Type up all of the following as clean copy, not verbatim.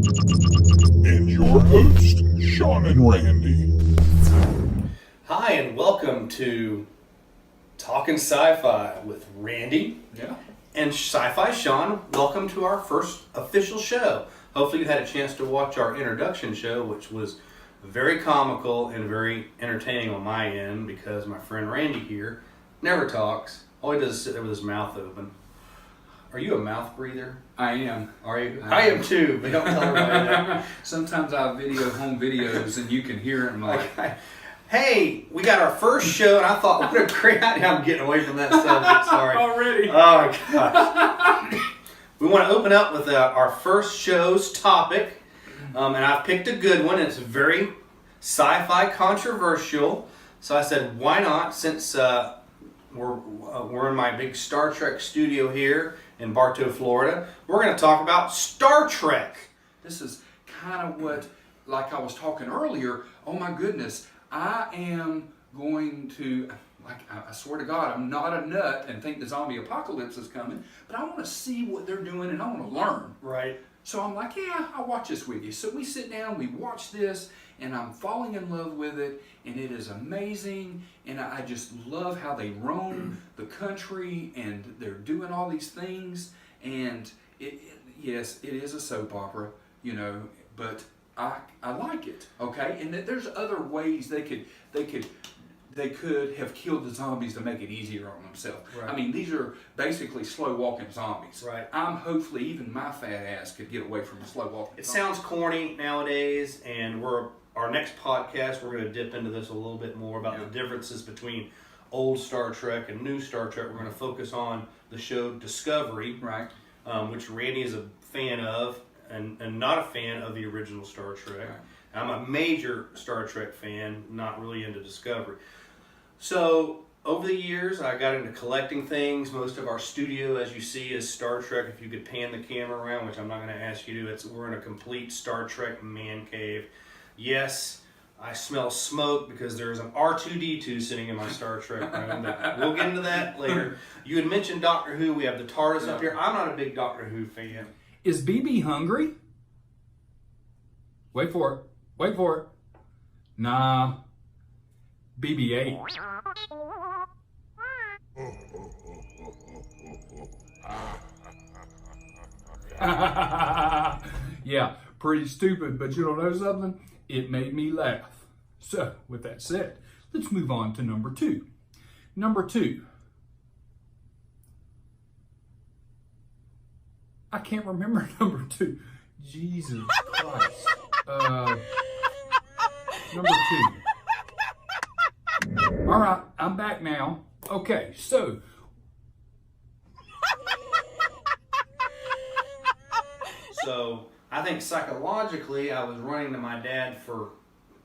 And your host, Sean and Randee. Hi, and welcome to Talking Sci-Fi with Randee and Sci-Fi Sean. Welcome to our first official show. Hopefully you had a chance to watch our introduction show, which was very comical and very entertaining on my end because my friend Randee here never talks. All he does is sit there with his mouth open. Are you a mouth breather? I am. Are you? I am too, but don't tell everybody that. Sometimes I video home videos and you can hear it. I'm like, hey, we got our first show, and I thought, what a great idea. I'm getting away from that subject. Sorry. Already. Oh my gosh. We want to open up with our first show's topic, and I've picked a good one. It's very sci-fi controversial, so I said, why not? Since we're in my big Star Trek studio here in Bartow, Florida, we're going to talk about Star Trek. this is kind of what, like I was talking earlier, oh my goodness, I am going to, like, I swear to God, I'm not a nut and think the zombie apocalypse is coming, but I want to see what they're doing and I want to learn. Right. So I'm like, yeah, I'll watch this with you. So we sit down, we watch this, and I'm falling in love with it, and it is amazing, and I just love how they roam the country, and they're doing all these things, and yes, it is a soap opera, you know, but I like it, okay? And there's other ways they could have killed the zombies to make it easier on themselves. Right. I mean, these are basically slow-walking zombies. Right. I'm hopefully even my fat ass could get away from a slow-walking It zombie. sounds corny nowadays, and our next podcast, we're going to dip into this a little bit more about the differences between old Star Trek and new Star Trek. We're going to focus on the show Discovery, Right. Which Randee is a fan of, and not a fan of the original Star Trek. Right. I'm a major Star Trek fan, not really into Discovery. So over the years, I got into collecting things. Most of our studio, as you see, is Star Trek. If you could pan the camera around, which I'm not going to ask you to, we're in a complete Star Trek man cave. Yes, I smell smoke because there's an R2-D2 sitting in my Star Trek room, but we'll get into that later. You had mentioned Doctor Who. We have the TARDIS up here. I'm not a big Doctor Who fan. Is BB hungry? Wait for it. Wait for it. Nah. BB-8. Yeah, pretty stupid, but you don't know something? It made me laugh. So, with that said, let's move on to number 2. Number 2. I can't remember number 2. Jesus Christ. Number 2. All right, I'm back now. Okay, so. So I think psychologically, I was running to my dad for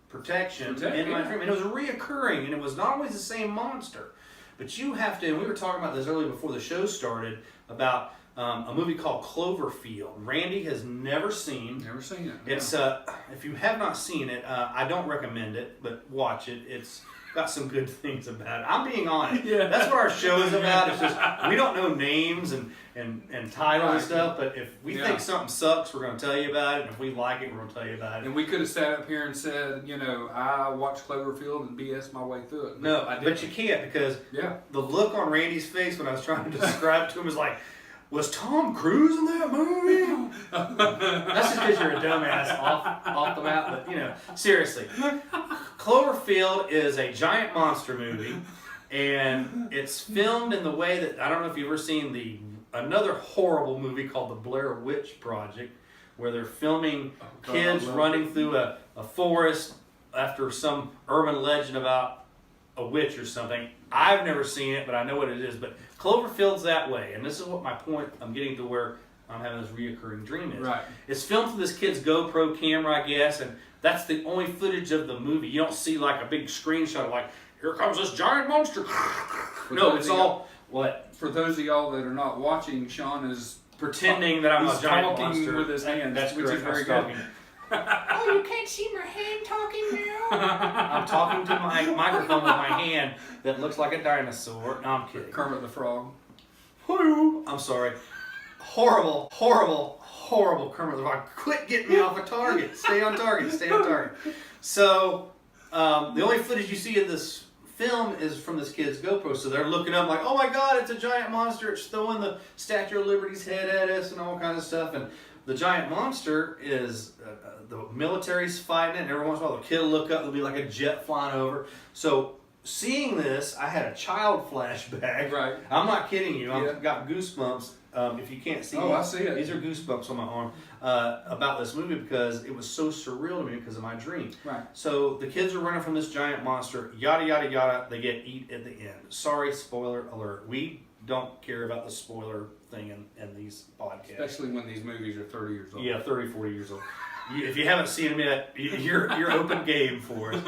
protection in my dream, and it was reoccurring, and it was not always the same monster. But you have to, and we were talking about this earlier before the show started, about a movie called Cloverfield. Randee has never seen. Never seen it. It's if you have not seen it, I don't recommend it, but watch it. It's got some good things about it. I'm being honest. Yeah. That's what our show is about. It's just we don't know names and titles and stuff, but if we think something sucks, we're going to tell you about it. And if we like it, we're going to tell you about it. And we could have sat up here and said, you know, I watched Cloverfield and BS my way through it. No, but you can't because the look on Randy's face when I was trying to describe it to him was like, was Tom Cruise in that movie? That's just because you're a dumbass off the map, but you know, seriously. Cloverfield is a giant monster movie, and it's filmed in the way that, I don't know if you've ever seen another horrible movie called The Blair Witch Project, where they're filming kids running through a forest after some urban legend about a witch or something. I've never seen it, but I know what it is. But Cloverfield's that way, and this is what my point I'm getting to where I'm having this reoccurring dream is. Right. It's filmed through this kid's GoPro camera, I guess, and that's the only footage of the movie. You don't see like a big screenshot of like, here comes this giant monster. No, it's all what? For those of y'all that are not watching, Sean is Pretending that I'm a giant talking monster with his hand. That's which is very good. Oh, you can't see my hand talking now? I'm talking to my microphone with my hand that looks like a dinosaur. No, I'm kidding. Kermit the Frog. I'm sorry. Horrible horrible criminal. Like, quit getting me off a target. Stay on target. Stay on target. So the only footage you see of this film is from this kid's GoPro. So they're looking up like, oh my God, it's a giant monster. It's throwing the Statue of Liberty's head at us and all kinds of stuff. And the giant monster is the military's fighting it. And every once in a while, the kid will look up. There'll be like a jet flying over. So seeing this, I had a child flashback. Right. I'm not kidding you. Yeah. I've got goosebumps. If you can't see, I see it. These are goosebumps on my arm about this movie because it was so surreal to me because of my dream. Right. So the kids are running from this giant monster. Yada yada yada. They get eat at the end. Sorry, spoiler alert. We don't care about the spoiler thing in these podcasts. Especially when these movies are 30 years old. Yeah, 30, 40 years old. If you haven't seen them yet, you're open game for it.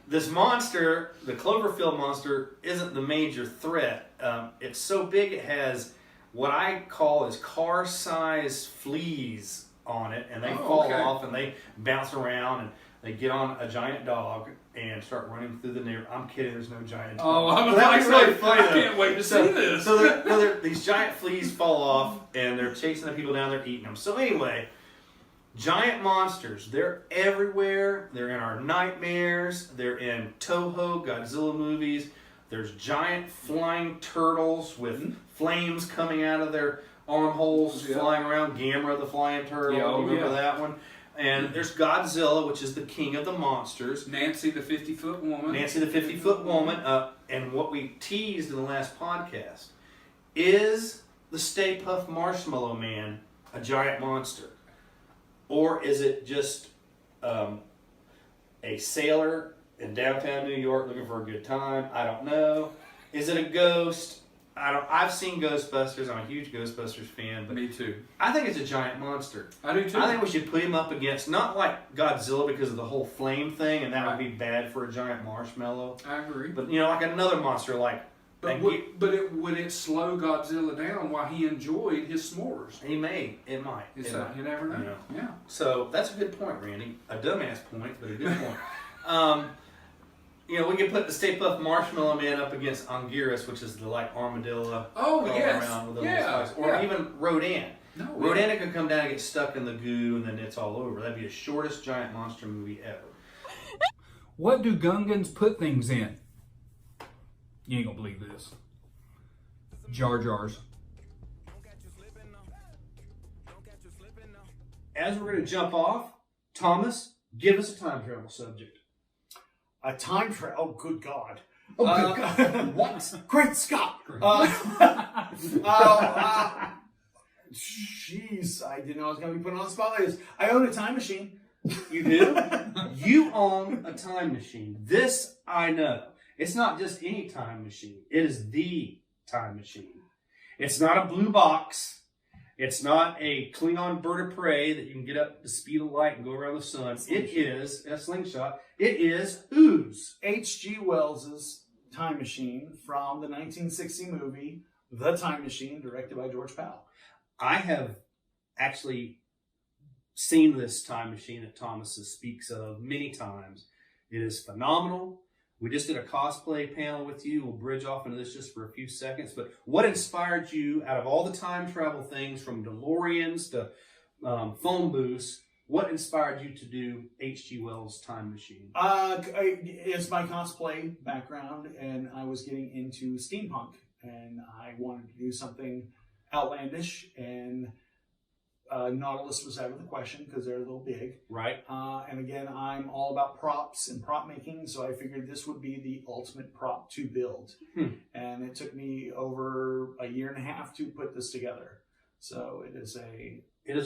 This monster, the Cloverfield monster, isn't the major threat. It's so big it has what I call is car-sized fleas on it, and they fall off and they bounce around and they get on a giant dog and start running through the neighborhood. I'm kidding, there's no giant dog. Oh, I'm that was really funny. I can't wait to see this. So these giant fleas fall off and they're chasing the people down there, eating them. So anyway, giant monsters, they're everywhere. They're in our nightmares. They're in Toho, Godzilla movies. There's giant flying turtles with flames coming out of their armholes, flying around. Gamera, the flying turtle. Remember that one? And there's Godzilla, which is the king of the monsters. Nancy, the 50-foot woman. Nancy, the 50-foot woman. And what we teased in the last podcast is the Stay Puft Marshmallow Man a giant monster? Or is it just a sailor in downtown New York looking for a good time? I don't know. Is it a ghost? I've seen Ghostbusters. I'm a huge Ghostbusters fan. But Me too. I think it's a giant monster. I do too. I think we should put him up against, not like Godzilla because of the whole flame thing, and that would be bad for a giant marshmallow. I agree. But, like another monster like... But would it slow Godzilla down while he enjoyed his s'mores? It might. You never know. Yeah. So that's a good point, Randy. A dumbass point, but a good point. We could put the Stay Puft Marshmallow Man up against Anguirus, which is the armadillo. Oh, going yes. around with the little spikes. Or even Rodan. No, Rodan could come down and get stuck in the goo, and then it's all over. That'd be the shortest giant monster movie ever. What do Gungans put things in? You ain't gonna believe this. Jar Jars. As we're going to jump off, Thomas, give us a time travel subject. A time travel? Oh, good God. Oh, good God. What? Great Scott. Jeez, I didn't know I was going to be put on the spot like this. I own a time machine. You do? You own a time machine. This I know. It's not just any time machine. It is the time machine. It's not a blue box. It's not a Klingon bird of prey that you can get up the speed of light and go around the sun. It is a slingshot. It is whose? H.G. Wells's time machine from the 1960 movie The Time Machine, directed by George Powell. I have actually seen this time machine that Thomas speaks of many times. It is phenomenal. We just did a cosplay panel with you. We'll bridge off into this just for a few seconds. But what inspired you, out of all the time travel things, from DeLoreans to phone booths, what inspired you to do H.G. Wells' time machine? It's my cosplay background, and I was getting into steampunk, and I wanted to do something outlandish, and Nautilus was out of the question because they're a little big. Right. And again, I'm all about props and prop making, so I figured this would be the ultimate prop to build. And it took me over a year and a half to put this together. So it is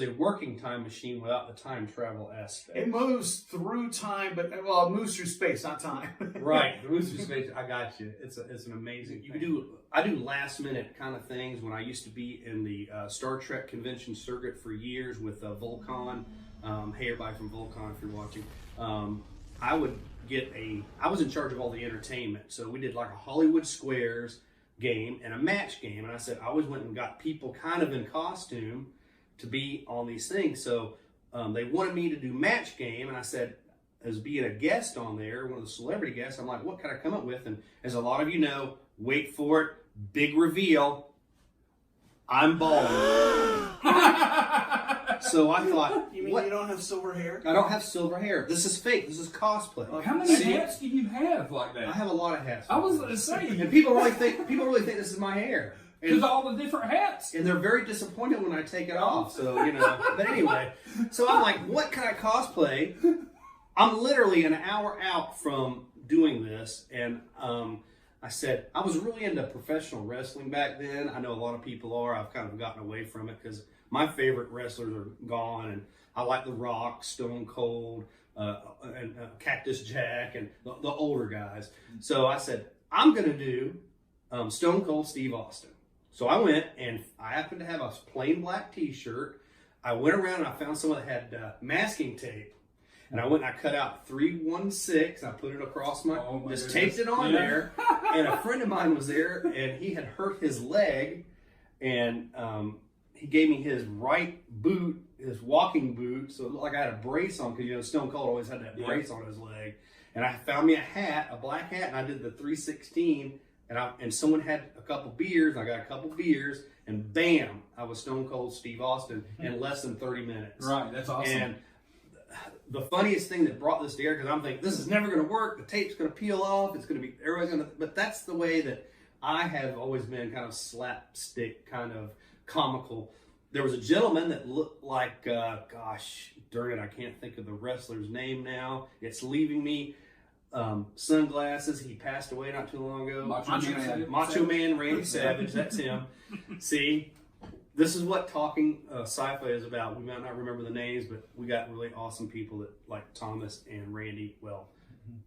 a working time machine without the time travel aspect. It moves through time, but it moves through space, not time. Right, it moves through space. I got you. It's an amazing. I do last minute kind of things. When I used to be in the Star Trek convention circuit for years with Volcon. Hey, everybody from Volcon, if you're watching. I was in charge of all the entertainment, so we did like a Hollywood Squares game and a match game, and I said I always went and got people kind of in costume to be on these things. So they wanted me to do match game, and I said, as being a guest on there, one of the celebrity guests, I'm like, what can I come up with? And as a lot of you know, wait for it, big reveal, I'm bald. So I thought, You mean what? you don't have silver hair? I don't have silver hair. This is fake. This is cosplay. How many hats do you have like that? I have a lot of hats. I was going to say, and people really think this is my hair. because all the different hats. And they're very disappointed when I take it off. So, but anyway. So I'm like, what can I cosplay? I'm literally an hour out from doing this. And I said, I was really into professional wrestling back then. I know a lot of people are. I've kind of gotten away from it because my favorite wrestlers are gone. And I like The Rock, Stone Cold, and Cactus Jack, and the older guys. So I said, I'm going to do Stone Cold Steve Austin. So I went, and I happened to have a plain black t-shirt. I went around and I found someone that had masking tape. And I went and I cut out 316. I put it across my, just taped it on there. And a friend of mine was there, and he had hurt his leg. And he gave me his right boot, his walking boot. So it looked like I had a brace on, because Stone Cold always had that brace on his leg. And I found me a hat, a black hat, and I did the 316. And someone had a couple beers, and I got a couple beers, and bam, I was Stone Cold Steve Austin in less than 30 minutes. Right, that's awesome. And the funniest thing that brought this to air, because I'm thinking, this is never going to work, the tape's going to peel off, it's going to be, everybody's going to, but that's the way that I have always been, kind of slapstick, kind of comical. There was a gentleman that looked like, darn it, I can't think of the wrestler's name now. It's leaving me. Sunglasses. He passed away not too long ago. Macho Man Randy Savage. That's him. See, this is what talking sci-fi is about. We might not remember the names, but we got really awesome people that like Thomas and Randy. Well,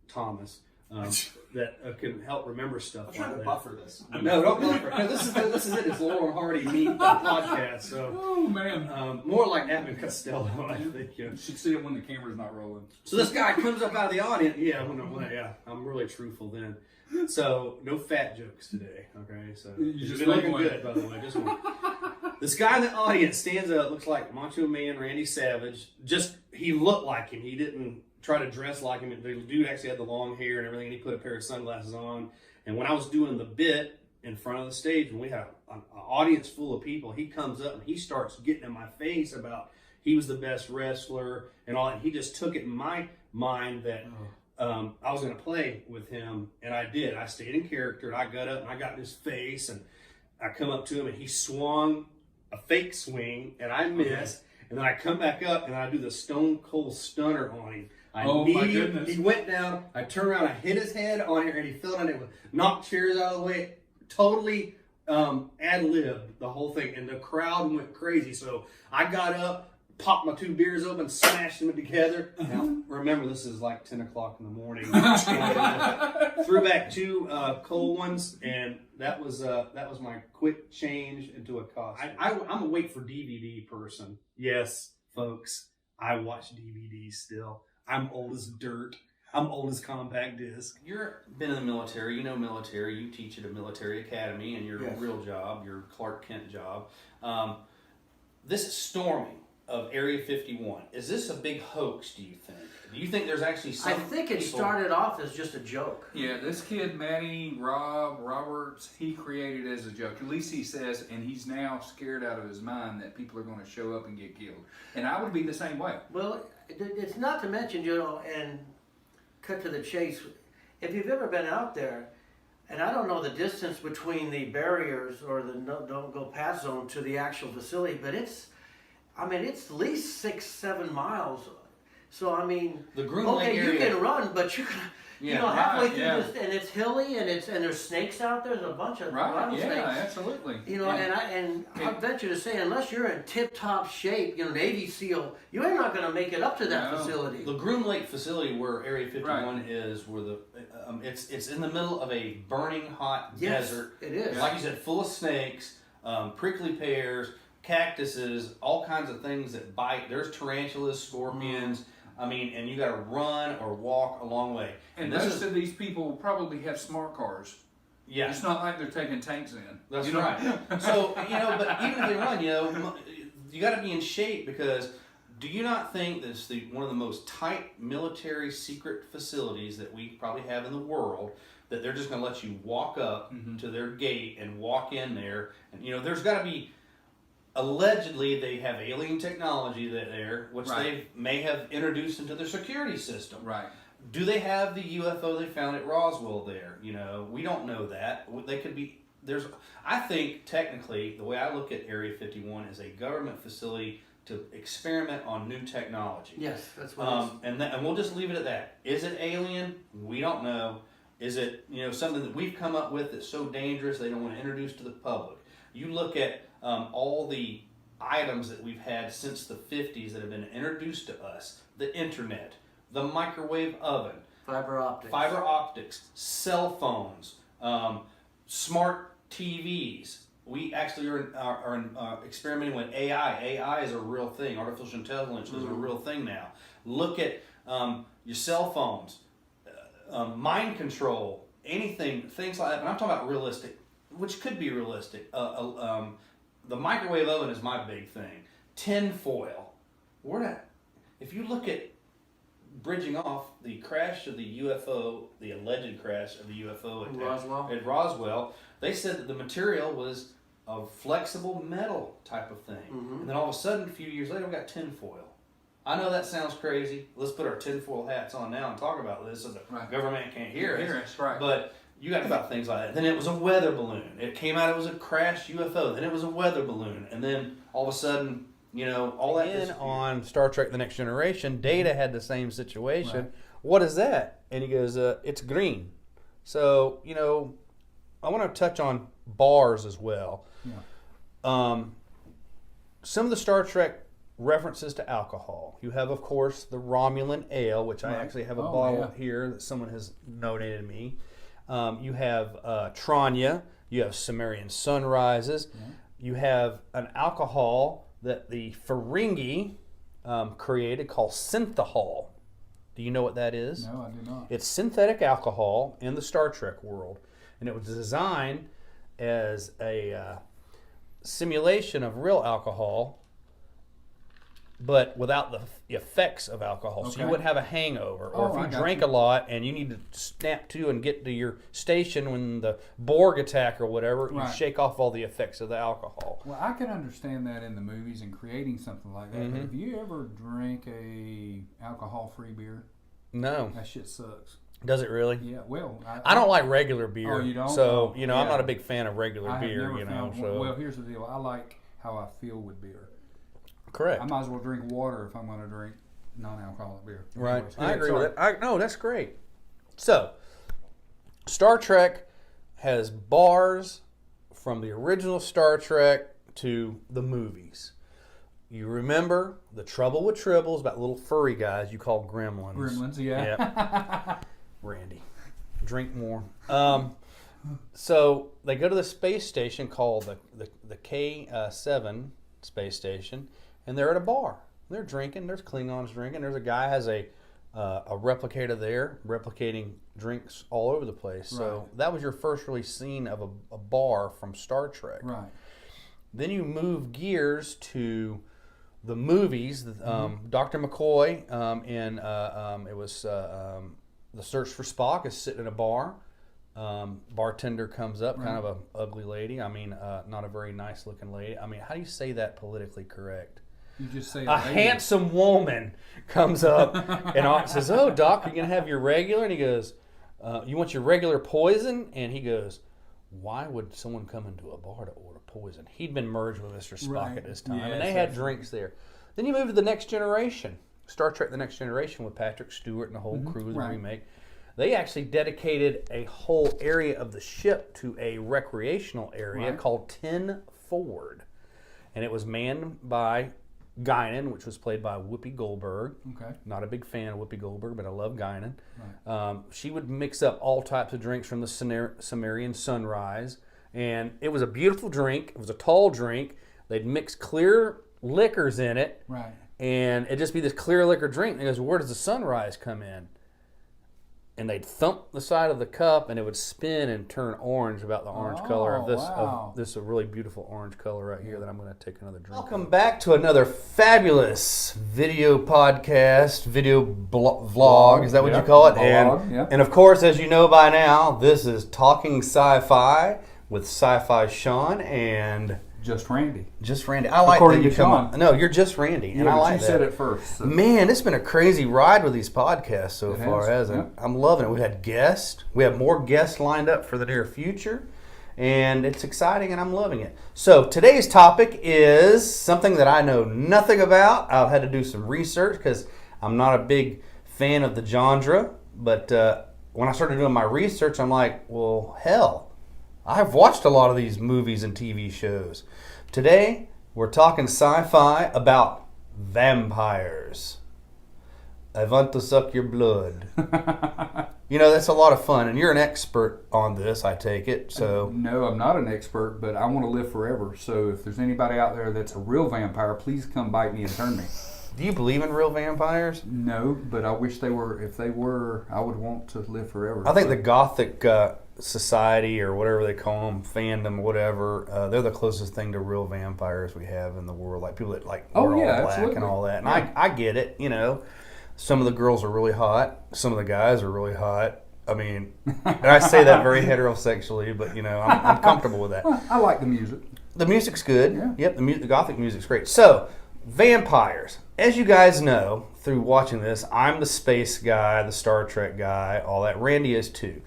Thomas. That can help remember stuff. I'm trying to buffer this. No, don't buffer. No, this is it. It's Laurel and Hardy meet podcast. So, oh man, more like Abbott and Costello. I think you should see it when the camera's not rolling. So this guy comes up out of the audience. Yeah, I'm really truthful then. So no fat jokes today. Okay, so you're just been looking good, by the way. Just one. This guy in the audience stands up, looks like Macho Man Randy Savage. He looked like him. He didn't try to dress like him. The dude actually had the long hair and everything, and he put a pair of sunglasses on. And when I was doing the bit in front of the stage, when we had an audience full of people, he comes up and he starts getting in my face about he was the best wrestler and all that. He just took it in my mind that I was going to play with him, and I did. I stayed in character, and I got up and I got in his face, and I come up to him, and he swung a fake swing, and I missed. And then I come back up, and I do the Stone Cold Stunner on him. My goodness. He went down, I turned around, I hit his head on here, and he fell down there, knocked chairs out of the way, totally ad-libbed the whole thing, and the crowd went crazy. So I got up, popped my 2 beers open, smashed them together. Now, remember, this is like 10 o'clock in the morning. Threw back 2 cold ones, and that was my quick change into a costume. I'm a wait for DVD person. Yes, folks, I watch DVDs still. I'm old as dirt. I'm old as compact disc. You've been in the military. You know military. You teach at a military academy, and your real job, your Clark Kent job. This storming of Area 51, is this a big hoax, do you think? Do you think there's actually some I think it started off as just a joke. Yeah, this kid, Matty Roberts, he created it as a joke. At least he says, and he's now scared out of his mind that people are going to show up and get killed. And I would be the same way. Well, it's not to mention, and cut to the chase, if you've ever been out there, and I don't know the distance between the barriers or the don't go past zone to the actual facility, but it's at least 6-7 miles. So the Groom Lake area, you can run, but you're gonna, halfway through this, and it's hilly, and there's snakes out there. There's a bunch of snakes. Absolutely. And I venture to say, unless you're in tip-top shape, Navy SEAL, you're not going to make it up to that facility. The Groom Lake facility, where Area 51 is, where it's in the middle of a burning hot desert. It is. Like you said, full of snakes, prickly pears, cactuses, all kinds of things that bite. There's tarantulas, scorpions. And you got to run or walk a long way. And most of these people probably have smart cars. Yeah. It's not like they're taking tanks in. That's right. So, but even if they run, you got to be in shape, because do you not think that's one of the most tight military secret facilities that we probably have in the world, that they're just going to let you walk up to their gate and walk in there? And, there's got to be allegedly they have alien technology there, which Right. they may have introduced into their security system. Right. Do they have the UFO they found at Roswell there? We don't know that. They could be. I think technically the way I look at Area 51 is a government facility to experiment on new technology. Yes, that's what it is. And we'll just leave it at that. Is it alien? We don't know. Is it something that we've come up with that's so dangerous they don't want to introduce to the public? You look at all the items that we've had since the 50s that have been introduced to us: the internet, the microwave oven, Fiber optics, cell phones, smart TVs. We actually are experimenting with AI. AI is a real thing. Artificial intelligence is a real thing now. Look at your cell phones, mind control, anything, things like that. But I'm talking about realistic, which could be realistic. The microwave oven is my big thing. Tin foil. If you look at bridging off the crash of the UFO, the alleged crash of the UFO at Roswell, they said that the material was a flexible metal type of thing. Mm-hmm. And then all of a sudden, a few years later, we got tinfoil. I know that sounds crazy. Let's put our tinfoil hats on now and talk about this so the government can't hear us. Right. But you got about things like that. Then it was a weather balloon. It came out, it was a crashed UFO. Then it was a weather balloon. And then all of a sudden, all that. Again, on Star Trek The Next Generation, Data had the same situation. Right. What is that? And he goes, it's green. So, I want to touch on bars as well. Yeah. Some of the Star Trek references to alcohol. You have, of course, the Romulan ale, which I actually have a bottle here that someone has donated me. You have Tranya. You have Sumerian sunrises. Yeah. You have an alcohol that the Ferengi created called synthahol. Do you know what that is? No, I do not. It's synthetic alcohol in the Star Trek world, and it was designed as a simulation of real alcohol, but without the effects of alcohol. Okay. So you wouldn't have a hangover. Or if you drank a lot and you need to snap to and get to your station when the Borg attack or whatever, you shake off all the effects of the alcohol. Well, I can understand that in the movies and creating something like that. Mm-hmm. But have you ever drank a alcohol-free beer? No. That shit sucks. Does it really? Yeah, well... I don't like regular beer. Oh, you don't? So, I'm not a big fan of regular beer, So. Well, here's the deal. I like how I feel with beer. Correct. I might as well drink water if I'm going to drink non-alcoholic beer. Right. Anyways, I agree with that. No, that's great. So, Star Trek has bars from the original Star Trek to the movies. You remember the Trouble with Tribbles, about little furry guys you call gremlins. Gremlins, yeah. Yep. Randee, drink more. So they go to the space station called the K7 space station, and they're at a bar. They're drinking. There's Klingons drinking. There's a guy has a replicator there, replicating drinks all over the place. Right. So that was your first really scene of a bar from Star Trek. Right. Then you move gears to the movies. Dr. McCoy and it was The Search for Spock is sitting in a bar. Bartender comes up, kind of a ugly lady. I mean, not a very nice looking lady. I mean, how do you say that politically correct? You just say a handsome woman comes up and says, "Oh, Doc, are you gonna have your regular?" And he goes, "You want your regular poison?" And he goes, "Why would someone come into a bar to order poison?" He'd been merged with Mr. Spock at this time, and they had drinks there. Then you move to The Next Generation, Star Trek: The Next Generation with Patrick Stewart and the whole crew of the remake. They actually dedicated a whole area of the ship to a recreational area called 10 Forward, and it was manned by Guinan, which was played by Whoopi Goldberg. Okay. Not a big fan of Whoopi Goldberg, but I love Guinan. Right. She would mix up all types of drinks from the Sumerian sunrise, and it was a beautiful drink. It was a tall drink. They'd mix clear liquors in it, and it'd just be this clear liquor drink. And he goes, "Where does the sunrise come in?" And they'd thump the side of the cup, and it would spin and turn orange, about the orange color of this. Of this a really beautiful orange color right here that I'm going to take another drink. Welcome back to another fabulous video podcast, video vlog. Is that what you call it? And of course, as you know by now, this is Talking Sci-Fi with Sci-Fi Sean and Just Randee. Just Randee. I like According that you to come Sean. on. No, you're just Randee, and Yeah, I but like you that. said it first. So. Man, it's been a crazy ride with these podcasts so It far, has, hasn't it? yeah. I'm loving it. We've had guests. We have more guests lined up for the near future, and it's exciting, and I'm loving it. So today's topic is something that I know nothing about. I've had to do some research because I'm not a big fan of the genre, but when I started doing my research, I'm like, well, hell, I've watched a lot of these movies and TV shows. Today, we're talking sci-fi about vampires. I want to suck your blood. You know, that's a lot of fun, and you're an expert on this, I take it. So No, I'm not an expert, but I want to live forever. So if there's anybody out there that's a real vampire, please come bite me and turn me. do you believe in real vampires? No, but I wish they were. If they were, I would want to live forever. I think the Gothic society, or whatever they call them, fandom, whatever, they're the closest thing to real vampires we have in the world. Like people that like wear all black absolutely. and all that. And Yeah. I get it, you know. Some of the girls are really hot. Some of the guys are really hot. I mean, and I say that very heterosexually, but, you know, I'm comfortable with that. Well, I like the music. The music's good. Yeah. Yep, the Gothic music's great. So, vampires. As you guys know, through watching this, I'm the space guy, the Star Trek guy, all that. Randee is too.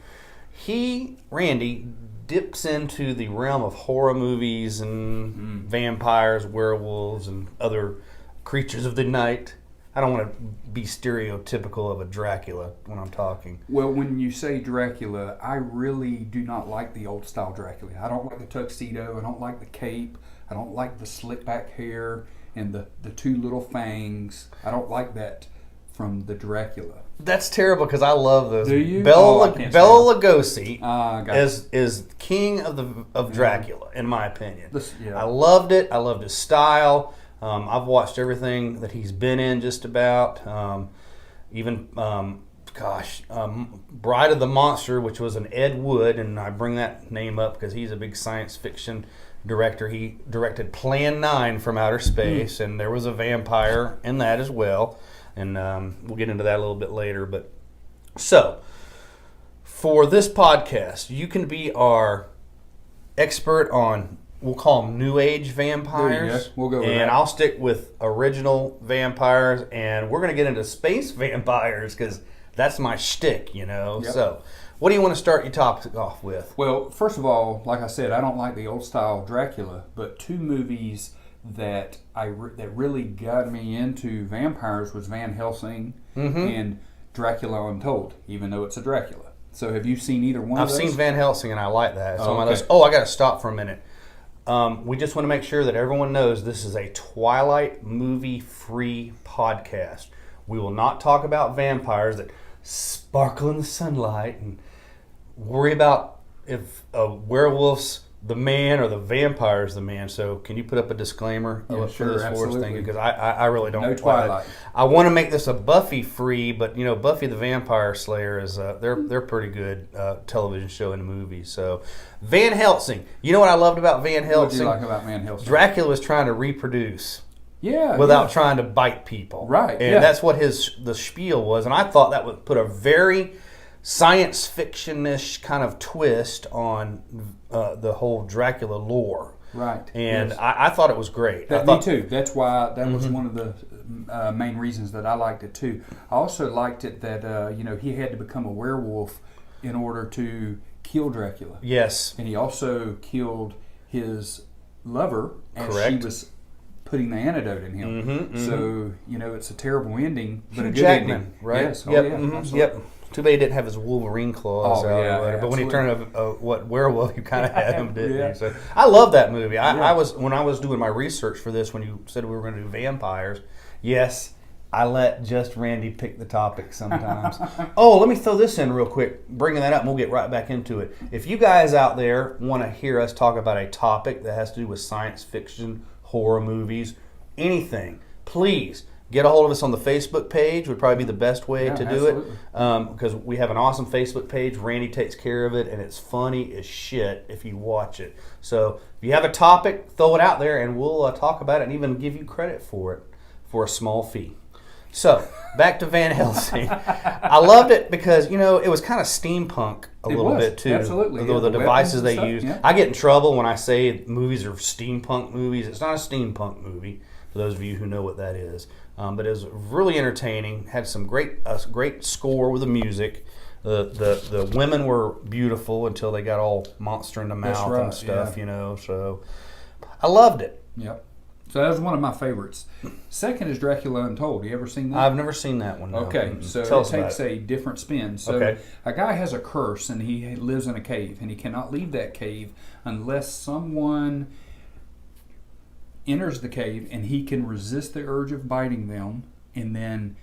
Randee, dips into the realm of horror movies and vampires, werewolves, and other creatures of the night. I don't want to be stereotypical of a Dracula when I'm talking. Well, when you say Dracula, I really do not like the old style Dracula. I don't like the tuxedo. I don't like the cape. I don't like the slick back hair and the two little fangs. I don't like that from the Dracula. That's terrible because I love those. Do you? Bela I can't Bela Lugosi Gotcha. is king of Dracula, in my opinion. Yeah. I loved it. I loved his style. I've watched everything that he's been in, just about. Even Bride of the Monster, which was an Ed Wood, and I bring that name up because he's a big science fiction director. He directed Plan 9 from Outer Space, and there was a vampire in that as well. And we'll get into that a little bit later. But so, for this podcast, you can be our expert on, we'll call them New Age vampires. There you go. We'll go with and that. I'll stick with original vampires, and we're going to get into space vampires because that's my shtick, you know. Yep. So, what do you want to start your topic off with? Well, first of all, like I said, I don't like the old style Dracula, but two movies that that really got me into vampires was Van Helsing and Dracula Untold, even though it's a Dracula. So have you seen either one of I've those? seen Van Helsing, and I like that. It's on my okay. list. Oh, I got to stop for a minute. We just want to make sure that everyone knows this is a Twilight movie-free podcast. We will not talk about vampires that sparkle in the sunlight and worry about if a werewolf's the man or the vampire's the man. So can you put up a disclaimer Yeah, for sure, this for us? absolutely. Thank you, because I really don't. No Twilight. I want to make this a Buffy-free, but, you know, Buffy the Vampire Slayer is they're pretty good television show and movie. So Van Helsing. You know what I loved about Van Helsing? What did you like about Van Helsing? Dracula was trying to reproduce Yeah. without trying to bite people. Right, And yeah. that's what the spiel was. And I thought that would put a very science fiction-ish kind of twist on the whole Dracula lore. Right. And yes. I thought it was great. Me too. That's why that was one of the main reasons that I liked it too. I also liked it that he had to become a werewolf in order to kill Dracula. Yes. And he also killed his lover as Correct. she was putting the antidote in him. So, it's a terrible ending, but a Hugh good Jackman, ending. right? Yes. Oh, Yep. yeah. mhm, Absolutely. Yep. Too bad he didn't have his Wolverine claws Oh, out yeah, or whatever. But when he absolutely. turned a werewolf, you kind of had him, didn't Yeah. you? So I love that movie. Yeah. I was when I was doing my research for this, when you said we were going to do vampires, yes, I let just Randee pick the topic sometimes. Oh, let me throw this in real quick, bringing that up, and we'll get right back into it. If you guys out there want to hear us talk about a topic that has to do with science fiction, horror movies, anything, please get a hold of us on the Facebook page. Would probably be the best way to do absolutely. it, because we have an awesome Facebook page. Randee takes care of it, and it's funny as shit if you watch it. So if you have a topic, throw it out there, and we'll talk about it and even give you credit for it for a small fee. So, back to Van Helsing. I loved it because, it was kind of steampunk a little bit too. Absolutely. The devices they use. Yeah. I get in trouble when I say movies are steampunk movies. It's not a steampunk movie, for those of you who know what that is. But it was really entertaining. Had some great score with the music. The women were beautiful until they got all monster in the mouth and stuff, So I loved it. Yep. So that was one of my favorites. Second is Dracula Untold. You ever seen that? I've never seen that one. No. Okay, so Tell it us about takes a different spin. So Okay. a guy has a curse and he lives in a cave and he cannot leave that cave unless someone enters the cave and he can resist the urge of biting them, and then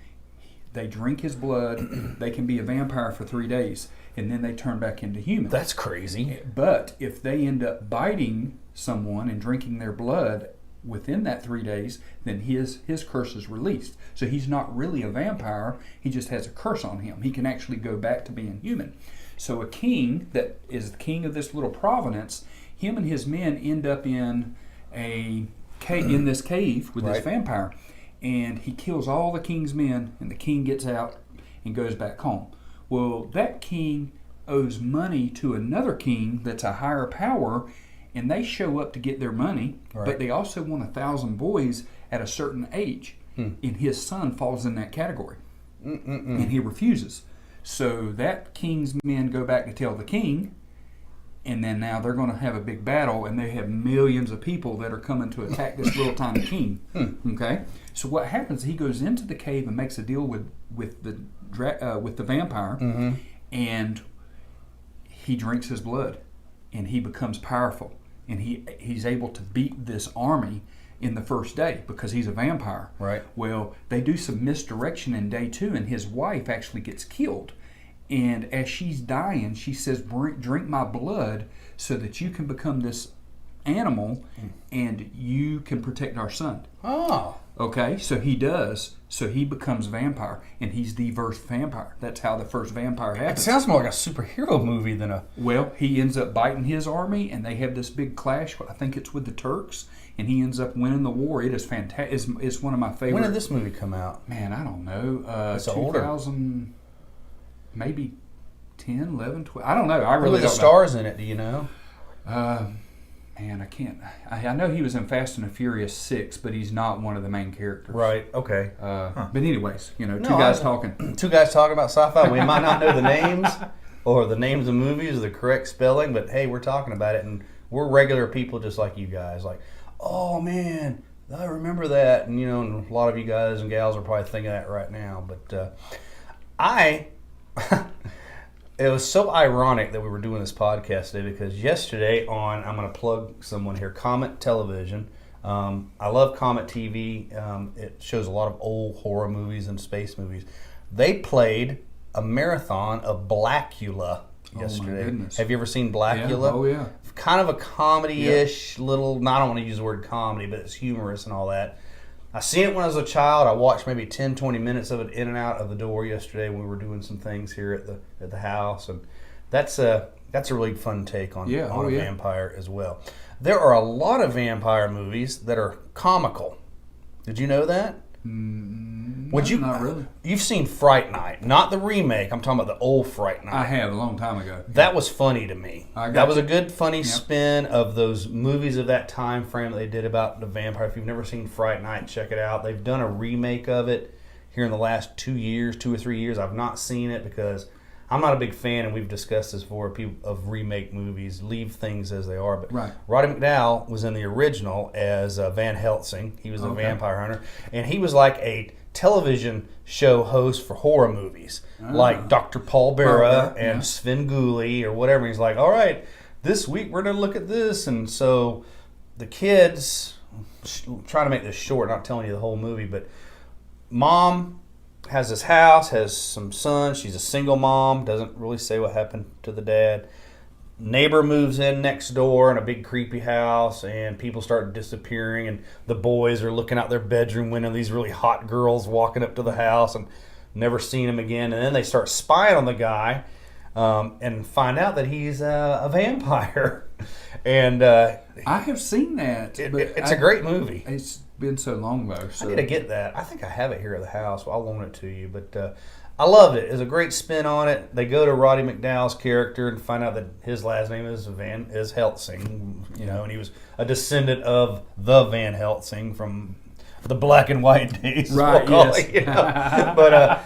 they drink his blood. They can be a vampire for 3 days and then they turn back into human. That's crazy. But if they end up biting someone and drinking their blood within that 3 days, then his curse is released. So he's not really a vampire, he just has a curse on him. He can actually go back to being human. So a king that is the king of this little province, him and his men end up in this cave with this vampire, and he kills all the king's men, and the king gets out and goes back home. Well, that king owes money to another king that's a higher power, and they show up to get their money, but they also want 1,000 boys at a certain age, and his son falls in that category, and he refuses. So that king's men go back to tell the king, and then now they're going to have a big battle, and they have millions of people that are coming to attack this little tiny king. Okay, so what happens? He goes into the cave and makes a deal with the vampire, and he drinks his blood, and he becomes powerful. And he's able to beat this army in the first day because he's a vampire. Right. Well, they do some misdirection in day 2, and his wife actually gets killed. And as she's dying, she says, "Drink my blood so that you can become this animal and you can protect our son." Oh. Okay, so he does. So he becomes vampire, and he's the first vampire. That's how the first vampire It happens. sounds more like a superhero movie than a... Well, he ends up biting his army, and they have this big clash. I think it's with the Turks, and he ends up winning the war. It is fantastic. It's one of my favorite. When did this movie come out? Man, I don't know. It's 2000, maybe 10, 11, 12. I don't know. I really Who are the don't stars in it? Do you know? Man, I can't. I know he was in Fast and the Furious 6, but he's not one of the main characters. Right. Okay. But anyways, two guys talking. Two guys talking about sci-fi. We might not know the names or the names of movies or the correct spelling, but hey, we're talking about it, and we're regular people just like you guys. Like, oh man, I remember that, and and a lot of you guys and gals are probably thinking that right now. But it was so ironic that we were doing this podcast today because yesterday I'm going to plug someone here, Comet Television. I love Comet TV. It shows a lot of old horror movies and space movies. They played a marathon of Blackula yesterday. Oh my goodness. Have you ever seen Blackula? Yeah. Oh yeah. Kind of a comedy-ish little, I don't want to use the word comedy, but it's humorous and all that. I seen it when I was a child. I watched maybe 10, 20 minutes of it in and out of the door yesterday when we were doing some things here at the house, and that's a really fun take on a vampire as well. There are a lot of movies that are comical. Did you know that? Not really. You've seen Fright Night, not the remake. I'm talking about the old Fright Night. I have a long time ago. That was funny to me. That was a good, funny Yep. spin of those movies of that time frame that they did about the vampire. If you've never seen Fright Night, check it out. They've done a remake of it here in the last 2 or 3 years. I've not seen it because I'm not a big fan, and we've discussed this before, of remake movies. Leave things as they are. But Right. Roddy McDowall was in the original as Van Helsing. He was a vampire hunter, and he was like a television show host for horror movies, like Dr. Paul Bearer and Svengoolie or whatever. He's like, all right, this week we're going to look at this. And so the kids, trying to make this short, not telling you the whole movie, but mom has this house, has some sons. She's a single mom, doesn't really say what happened to the dad. Neighbor moves in next door in a big creepy house, and people start disappearing, and the boys are looking out their bedroom window, these really hot girls walking up to the house and never seen him again. And then they start spying on the guy and find out that he's a vampire. And I have seen that. it's a great movie. It's been so long though. So. I need to get that. I think I have it here at the house. I'll loan it to you. But I loved it. It was a great spin on it. They go to Roddy McDowall's character and find out that his last name is Helsing, and he was a descendant of the Van Helsing from the black and white days. Right, yes. But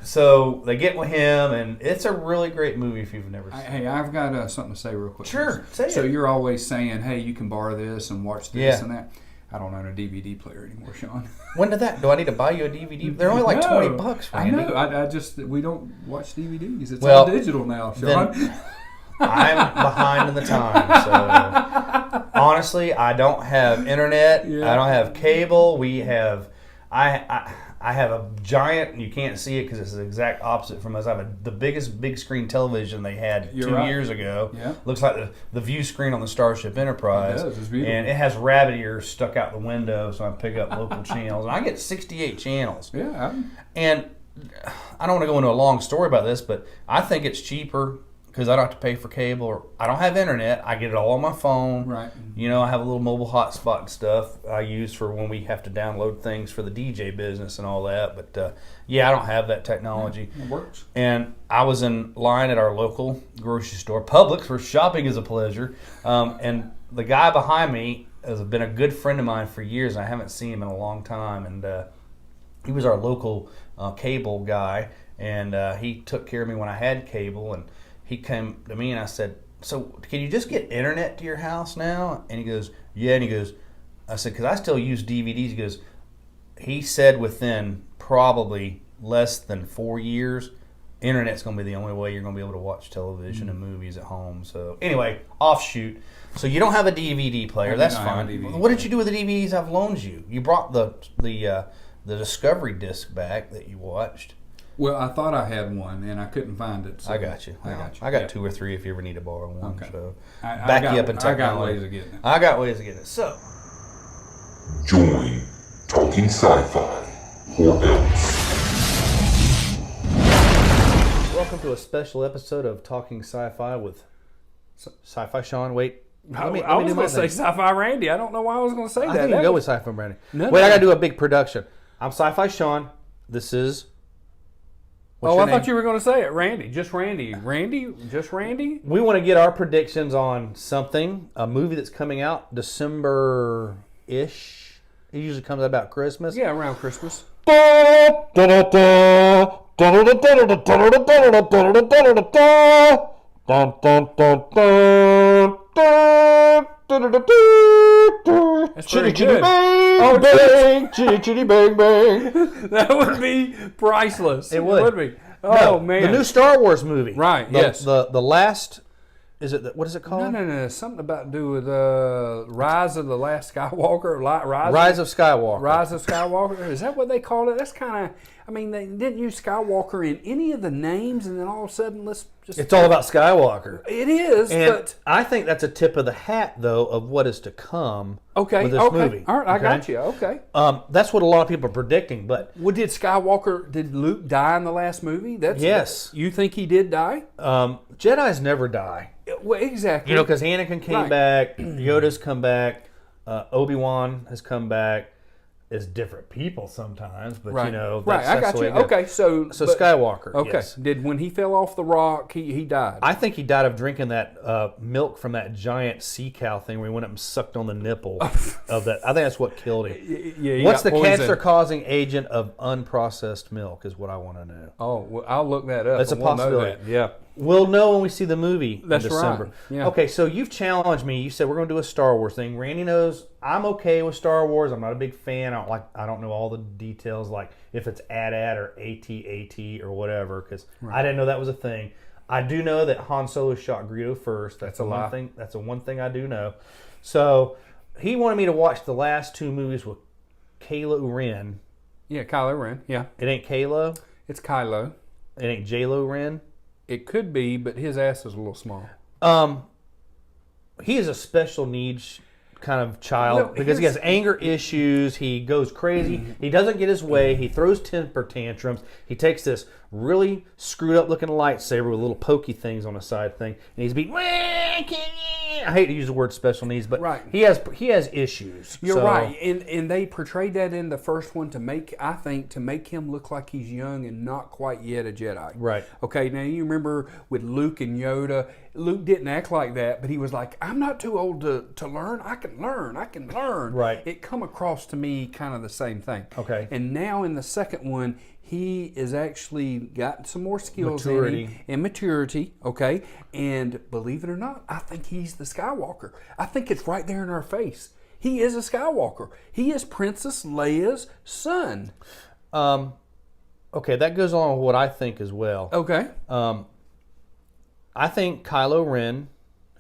so they get with him, and it's a really great movie if you've never seen it. Hey, I've got something to say real quick. Sure, say So it. you're always saying, hey, you can borrow this and watch this and that. I don't own a DVD player anymore, Sean. When did that? Do I need to buy you a DVD? They're only like $20, Randy. I know. I just we don't watch DVDs. It's Well, all digital now, Sean. I'm behind in the time. So honestly, I don't have internet. Yeah. I don't have cable. I have a giant, and you can't see it because it's the exact opposite from us. I have the biggest big screen television they had You're 2 right. years ago. Yeah. Looks like the view screen on the Starship Enterprise. It does. It's beautiful. And it has rabbit ears stuck out the window, so I pick up local channels. And I get 68 channels. Yeah. And I don't want to go into a long story about this, but I think it's cheaper because I don't have to pay for cable, or I don't have internet. I get it all on my phone. Right. I have a little mobile hotspot and stuff I use for when we have to download things for the DJ business and all that. But I don't have that technology. It works. And I was in line at our local grocery store, Publix, where shopping is a pleasure. And the guy behind me has been a good friend of mine for years, and I haven't seen him in a long time. And he was our local cable guy, and he took care of me when I had cable. And he came to me and I said, so can you just get internet to your house now? And he goes, yeah. And he goes, I said, because I still use DVDs. He said within probably less than 4 years, internet's going to be the only way you're going to be able to watch television and movies at home. So anyway, offshoot. So you don't have a DVD player. That's fine. What did you do with the DVDs I've loaned you? You brought the Discovery disc back that you watched. Well, I thought I had one, and I couldn't find it. So I got you. I got 2 or 3 if you ever need to borrow one. Okay. So I you up in technology. I got ways of getting it. I got ways of getting it. So Join Talking Sci-Fi or else. welcome to a special episode of Talking Sci-Fi with Sci-Fi Sean. Wait. I was going to say Sci-Fi Randee. I don't know why I was going to say I that. think you can go with Sci-Fi Brandon. No, Wait, no. I got to do a big production. I'm Sci-Fi Sean. This is... What's your I name? thought you were going to say it. Randee. Just Randee. Randee? Just Randee? We want to get our predictions on something, a movie that's coming out December-ish. It usually comes out about Christmas. Yeah, around Christmas. That's pretty chitty good. bang, bang, chitty chitty bang bang. That would be priceless. It would. be. Oh, man. The new Star Wars movie. Right, The- yes. The last, what is it called? No. Something about to do with Rise of the Last Skywalker. Rise of Skywalker. Rise of Skywalker. Is that what they call it? That's kind of... I mean, they didn't use Skywalker in any of the names, and then all of a sudden, let's just... It's all about Skywalker. It is, And but... I think that's a tip of the hat, though, of what is to come Okay, with this okay. movie. All right, I Okay? got you. Okay. That's what a lot of people are predicting, but Well, did Luke die in the last movie? Yes. You think he did die? Jedis never die. Well, exactly. Because Anakin came Right. back, Yoda's come back, Obi-Wan has come back. It's different people sometimes, but right. that's, right. I that's got the way you. it goes. Okay, so Skywalker. Okay. Yes. Did when he fell off the rock, he died? I think he died of drinking that milk from that giant sea cow thing where he went up and sucked on the nipple of that. I think that's what killed him. Yeah. he What's got the poisoned. cancer-causing agent of unprocessed milk is what I want to know. Oh, well, I'll look that up. That's a and we'll know possibility. that. Yeah. We'll know when we see the movie That's in December. right. Yeah. Okay, so you've challenged me. You said we're going to do a Star Wars thing. Randy knows I'm okay with Star Wars. I'm not a big fan. I don't know all the details, like if it's AT-AT or AT-AT or whatever, because I didn't know that was a thing. I do know that Han Solo shot Greedo first. That's the one thing. That's the one thing I do know. So he wanted me to watch the last 2 movies with Kylo Ren. Yeah, Kylo Ren. Yeah. It ain't Kylo. It's Kylo. It ain't J-Lo Ren. It could be, but his ass is a little small. He is a special needs kind of child because he has anger issues. He goes crazy. He doesn't get his way. He throws temper tantrums. He takes this really screwed up looking lightsaber with little pokey things on the side thing, and he's being, I hate to use the word special needs, but Right. he has issues. You're So- right, and they portrayed that in the first one to make him look like he's young and not quite yet a Jedi. Right. Okay. Now you remember with Luke and Yoda. Luke didn't act like that, but he was like, "I'm not too old to learn. I can learn. I can learn." Right. It come across to me kind of the same thing. Okay. And now in the second one, he is actually got some more skills Maturity. in him and maturity. Okay. And believe it or not, I think he's the Skywalker. I think it's right there in our face. He is a Skywalker. He is Princess Leia's son. Okay, that goes on with what I think as well. Okay. I think Kylo Ren,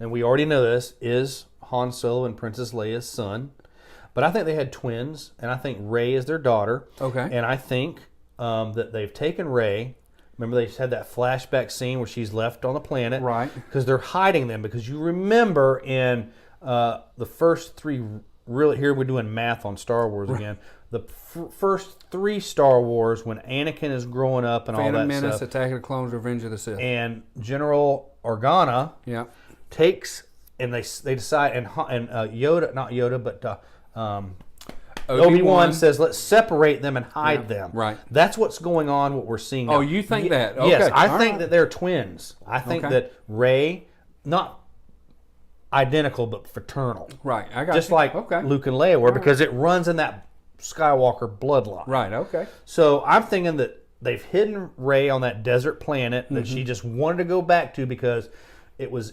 and we already know this, is Han Solo and Princess Leia's son. But I think they had twins, and I think Rey is their daughter. Okay. And I think that they've taken Rey. Remember, they had that flashback scene where she's left on the planet. Right. Because they're hiding them. Because you remember in the first three, really, here we're doing math on Star Wars again. The first three Star Wars, when Anakin is growing up and all Phantom that Menace, stuff. Attack of the Clones, Revenge of the Sith. And General Organa Yeah. takes, and they decide, and Yoda, not Yoda, but Obi-Wan says, let's separate them and hide them. Right. That's what's going on, what we're seeing now. Oh, you think that? Okay. Yes, I All think right. that they're twins. I think Okay. that Rey, not identical, but fraternal. Right. I got Just you. like Okay. Luke and Leia were, because it runs in that Skywalker bloodline. Right. Okay. So I'm thinking that they've hidden Rey on that desert planet that Mm-hmm. she just wanted to go back to because it was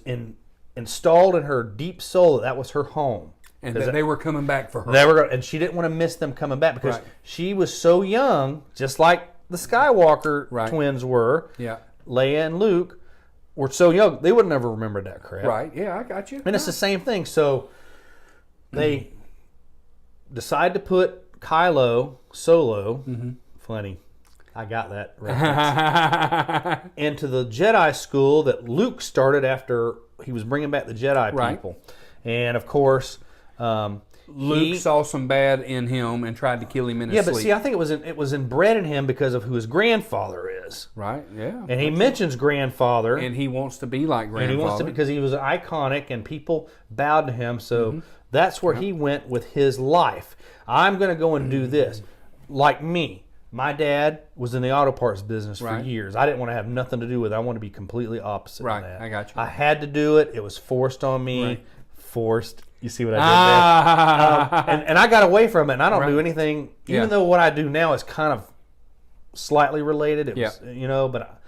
installed in her deep soul that was her home. And that they were coming back for her. And she didn't want to miss them coming back because Right. she was so young, just like the Skywalker Right. twins were. Yeah. Leia and Luke were so young, they would never remember that crap. Right. Yeah, I got you. And it's the same thing. So they decide to put Kylo Solo, funny, I got that reference, into the Jedi school that Luke started after he was bringing back the Jedi Right. people. And of course, Luke saw some bad in him and tried to kill him in his yeah, sleep. but see, I think it was inbred in him because of who his grandfather is. Right. Yeah. And he mentions grandfather. And he wants to be like grandfather. And he wants to because he was iconic and people bowed to him. So that's where he went with his life. I'm going to go and do this. Like me, my dad was in the auto parts business for Right. years. I didn't want to have nothing to do with it. I want to be completely opposite Right, of that. I got you. I had to do it. It was forced on me. Right. Forced. You see what I did there? And I got away from it, and I don't Right. do anything, even Yeah. though what I do now is kind of slightly related. It Yeah. was, but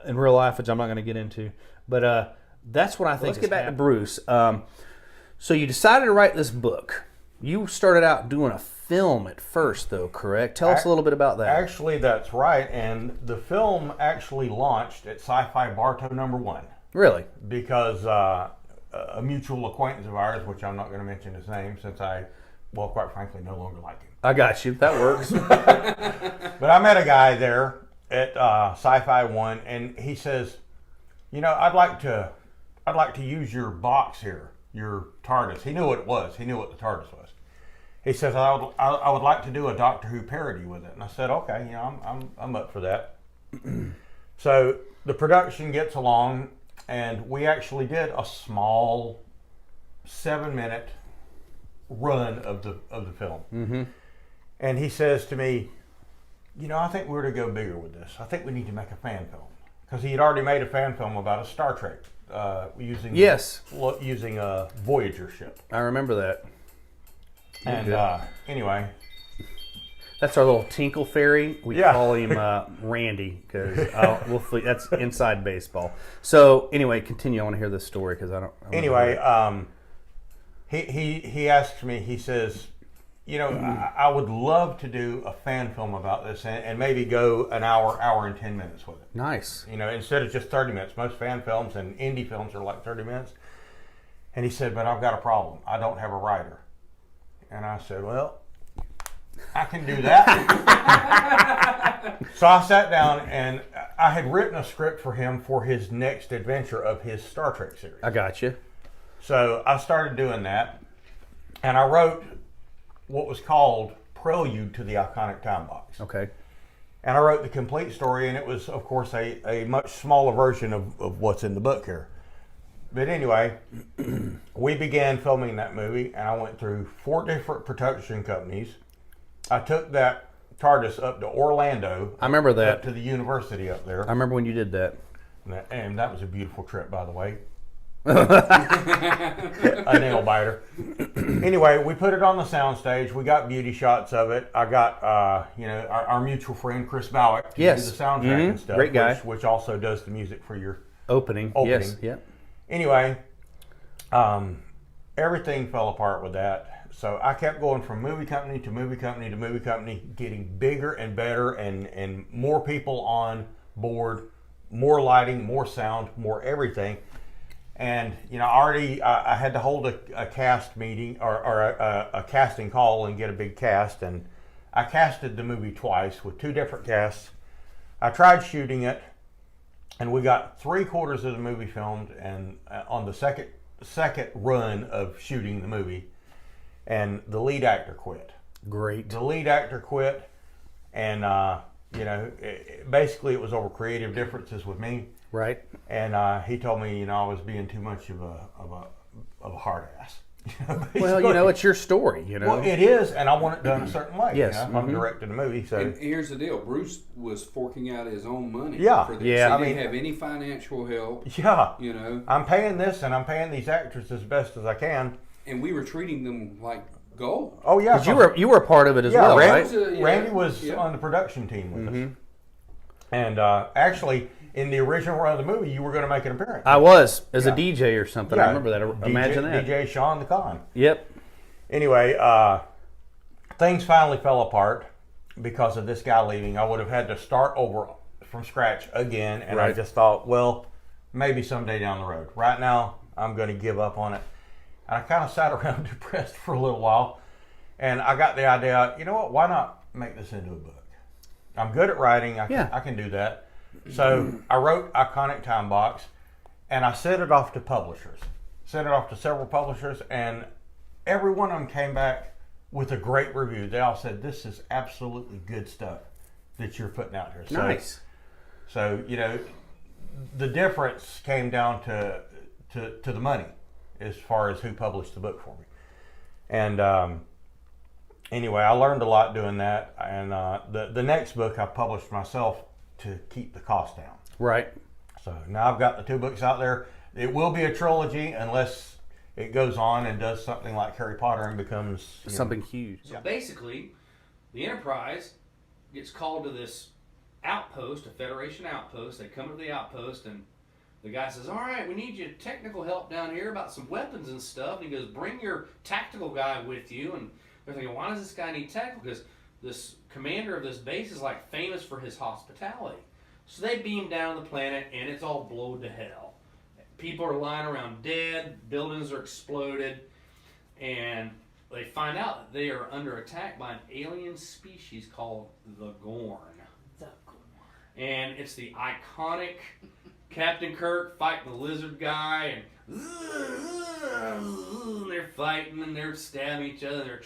in real life, which I'm not going to get into. But that's what I think. Let's get back to Bruce. So you decided to write this book. You started out doing a film at first, though, correct? Tell us a little bit about that. Actually, that's right. And the film actually launched at Sci-Fi Bartow #1. Really? Because a mutual acquaintance of ours, which I'm not going to mention his name since quite frankly, no longer like him. I got you. That works. But I met a guy there at Sci-Fi 1, and he says, I'd like to use your box here, your TARDIS. He knew what it was. He knew what the TARDIS was. He says, I would like to do a Doctor Who parody with it. And I said, okay, I'm up for that. So the production gets along, and we actually did a small 7-minute run of the film. Mm-hmm. And he says to me, I think we're to go bigger with this. I think we need to make a fan film. Because he had already made a fan film about a Star Trek using a Voyager ship. I remember that. And anyway, that's our little Tinkle Fairy. We call him Randee because that's inside baseball. So anyway, continue. I want to hear this story because I don't. Anyway, he asked me. He says, I would love to do a fan film about this and maybe go an hour and 10 minutes with it. Nice. Instead of just 30 minutes. Most fan films and indie films are like 30 minutes. And he said, but I've got a problem. I don't have a writer. And I said, well, I can do that. So I sat down and I had written a script for him for his next adventure of his Star Trek series. I got you. So I started doing that. And I wrote what was called Prelude to the Iconic Time Box. Okay. And I wrote the complete story, and it was, of course, a much smaller version of what's in the book here. But anyway, we began filming that movie, and I went through 4 different production companies. I took that TARDIS up to Orlando. I remember that. Up to the university up there. I remember when you did that. And that was a beautiful trip, by the way. A nail biter. Anyway, we put it on the soundstage. We got beauty shots of it. I got, our mutual friend Chris Bowick to do the soundtrack and stuff. Great guy. Which also does the music for your opening. Yes. Yeah. Anyway, everything fell apart with that. So I kept going from movie company to movie company to movie company, getting bigger and better and more people on board, more lighting, more sound, more everything. And, I had to hold a cast meeting or a casting call and get a big cast. And I casted the movie twice with 2 different casts. I tried shooting it, and we got 3/4 of the movie filmed, and on the second run of shooting the movie, and the lead actor quit. Great. The lead actor quit, and basically it was over creative differences with me. Right. And he told me, I was being too much of a hard ass. Well, it's your story, Well, it is, and I want it done a certain way. Yes. If I'm directing a movie, so. And here's the deal: Bruce was forking out his own money. Yeah. For this. Yeah. He didn't have any financial help. Yeah. I'm paying this, and I'm paying these actors as best as I can. And we were treating them like gold. Oh yeah. Because you were a part of it as well, right? Randee was on the production team with us, and actually. In the original run of the movie, you were going to make an appearance. I was, as a DJ or something. I remember that. Imagine that. DJ Sean the Con. Yep. Anyway, things finally fell apart because of this guy leaving. I would have had to start over from scratch again, and I just thought, well, maybe someday down the road. Right now, I'm going to give up on it. And I kind of sat around depressed for a little while, and I got the idea, you know what, why not make this into a book? I'm good at writing. I can do that. So I wrote Iconic Time Box, and I sent it off to publishers. Sent it off to several publishers, and every one of them came back with a great review. They all said, this is absolutely good stuff that you're putting out here. Nice. So the difference came down to the money as far as who published the book for me. And anyway, I learned a lot doing that. And the next book I published myself to keep the cost down. Right. So now I've got the 2 books out there. It will be a trilogy unless it goes on and does something like Harry Potter and becomes something huge. So basically, the Enterprise gets called to this outpost, a Federation outpost. They come to the outpost, and the guy says, all right, we need your technical help down here about some weapons and stuff. And he goes, bring your tactical guy with you. And they're thinking, why does this guy need tactical? Because this commander of this base is like famous for his hospitality. So they beam down the planet, and it's all blowed to hell. People are lying around dead, buildings are exploded, and they find out that they are under attack by an alien species called the Gorn. The Gorn. And it's the iconic Captain Kirk fighting the lizard guy, and they're fighting and they're stabbing each other.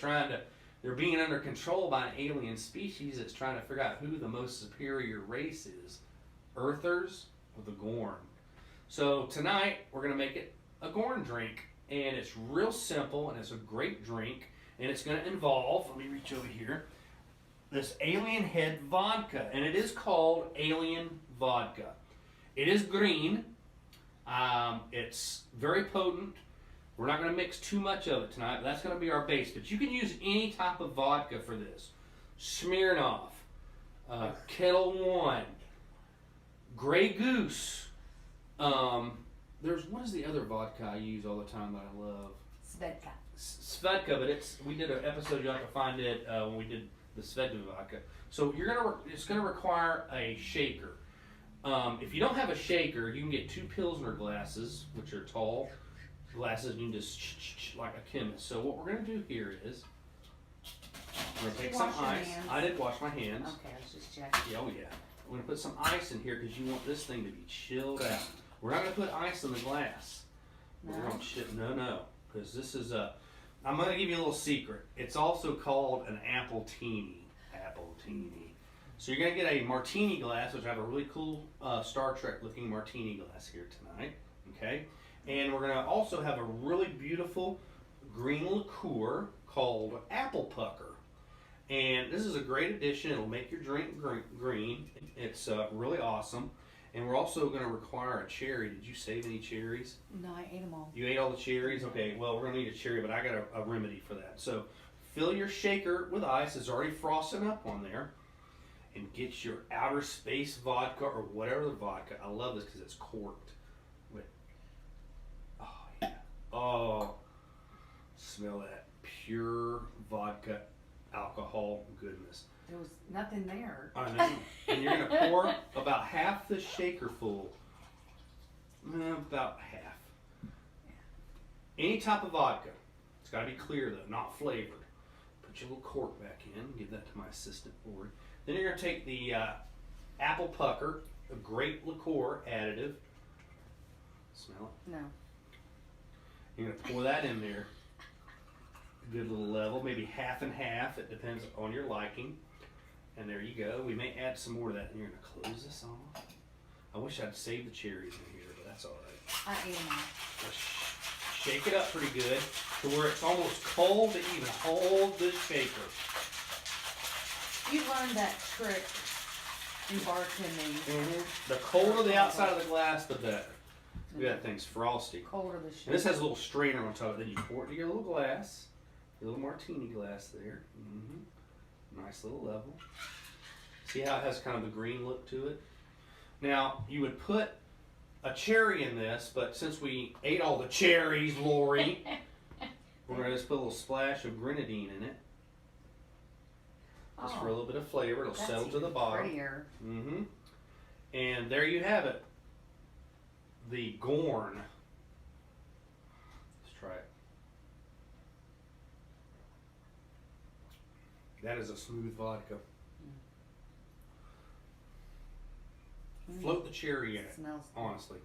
They're being under control by an alien species that's trying to figure out who the most superior race is, Earthers or the Gorn. So tonight we're going to make it a Gorn drink, and it's real simple, and it's a great drink, and it's going to involve, let me reach over here, this alien head vodka, and it is called alien vodka. It is green. It's very potent. We're not going to mix too much of it tonight, but that's going to be our base. But you can use any type of vodka for this. Smirnoff, Kettle One, Grey Goose. What is the other vodka I use all the time that I love? Svedka. Svedka, but we did an episode, you'll have to find it when we did the Svedka vodka. So it's going to require a shaker. If you don't have a shaker, you can get 2 Pilsner glasses, which are tall glasses, and you can just like a chemist. So what we're going to do here is we're going to take some ice. I did wash my hands. Okay, I was just checking. Oh yeah. We're going to put some ice in here because you want this thing to be chilled out. We're not going to put ice in the glass. No? No. Because this is I'm going to give you a little secret. It's also called an appletini. So you're going to get a martini glass, which I have a really cool Star Trek looking martini glass here tonight. Okay? And we're going to also have a really beautiful green liqueur called Apple Pucker. And this is a great addition. It'll make your drink green. It's really awesome. And we're also going to require a cherry. Did you save any cherries? No, I ate them all. You ate all the cherries? Okay, well, we're going to need a cherry, but I got a remedy for that. So fill your shaker with ice. It's already frosting up on there. And get your outer space vodka or whatever the vodka. I love this because it's corked. With, oh, yeah. Oh, smell that pure vodka alcohol goodness. There was nothing there. I know. And you're going to pour about half the shaker full. About half. Any type of vodka. It's got to be clear though, not flavored. Put your little cork back in. Give that to my assistant for you. Then you're going to take the Apple Pucker, a great liqueur additive. Smell it? No. You're going to pour that in there. Good little level, maybe half and half. It depends on your liking. And there you go. We may add some more to that. And you're going to close this off. I wish I'd saved the cherries in here, but that's all right. I ate them all. Shake it up pretty good to where it's almost cold to even hold the shaker. You learned that trick in bartending. The colder the outside of the glass, the better. Look at that thing's frosty. Colder the shit. And this has a little strainer on top. Then you pour it to your little glass. Your little martini glass there. Nice little level. See how it has kind of a green look to it? Now, you would put a cherry in this, but since we ate all the cherries, Lori, we're going to just put a little splash of grenadine in it. Just for a little bit of flavor. It'll settle to the bottom. Prettier. And there you have it. The Gorn. Let's try it. That is a smooth vodka. Float the cherry in it, honestly.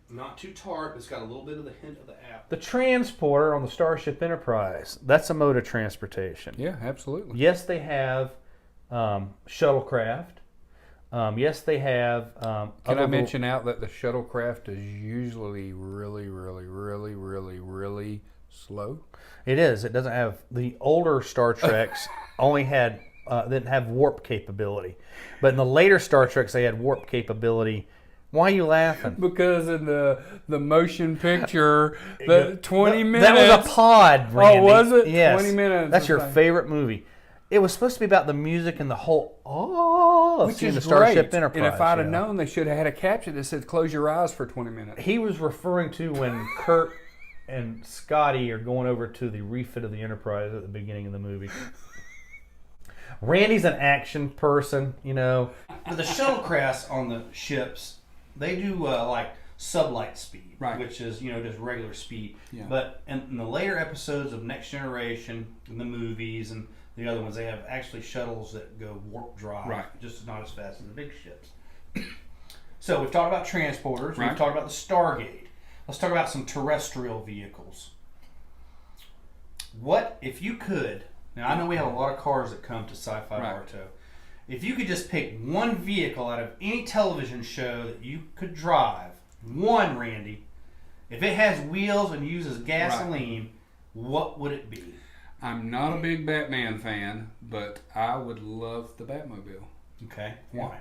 Not too tart, but it's got a little bit of the hint of the apple. The transporter on the Starship Enterprise, that's a mode of transportation. Yeah, absolutely. Yes, they have shuttlecraft. Yes, they have... Can I mention out that the shuttlecraft is usually really slow? It is. It doesn't have... The older Star Treks only had... didn't have warp capability. But in the later Star Treks, they had warp capability. Why are you laughing? Because in the motion picture, the 20 minutes... That was a pod, Randy. Oh, was it? Yes. 20 minutes. That's your favorite movie. It was supposed to be about the music and the whole... Which is the Starship great. Enterprise. And if I'd have known, they should have had a caption that said, close your eyes for 20 minutes. He was referring to when Kurt and Scotty are going over to the refit of the Enterprise at the beginning of the movie. Randy's an action person, you know. The shuttlecrafts on the ships, they do like sublight speed, right, which is, you know, just regular speed. Yeah. But in the later episodes of Next Generation, in the movies and the other ones, they have actually shuttles that go warp drive, right, just not as fast as the big ships. So we've talked about transporters, right, we've talked about the Stargate. Let's talk about some terrestrial vehicles. What if you could? Now, I know we have a lot of cars that come to Sci-Fi Bartow. If you could just pick one vehicle out of any television show that you could drive, one, Randy, if it has wheels and uses gasoline, what would it be? I'm not a big Batman fan, but I would love the Batmobile. Okay. Why?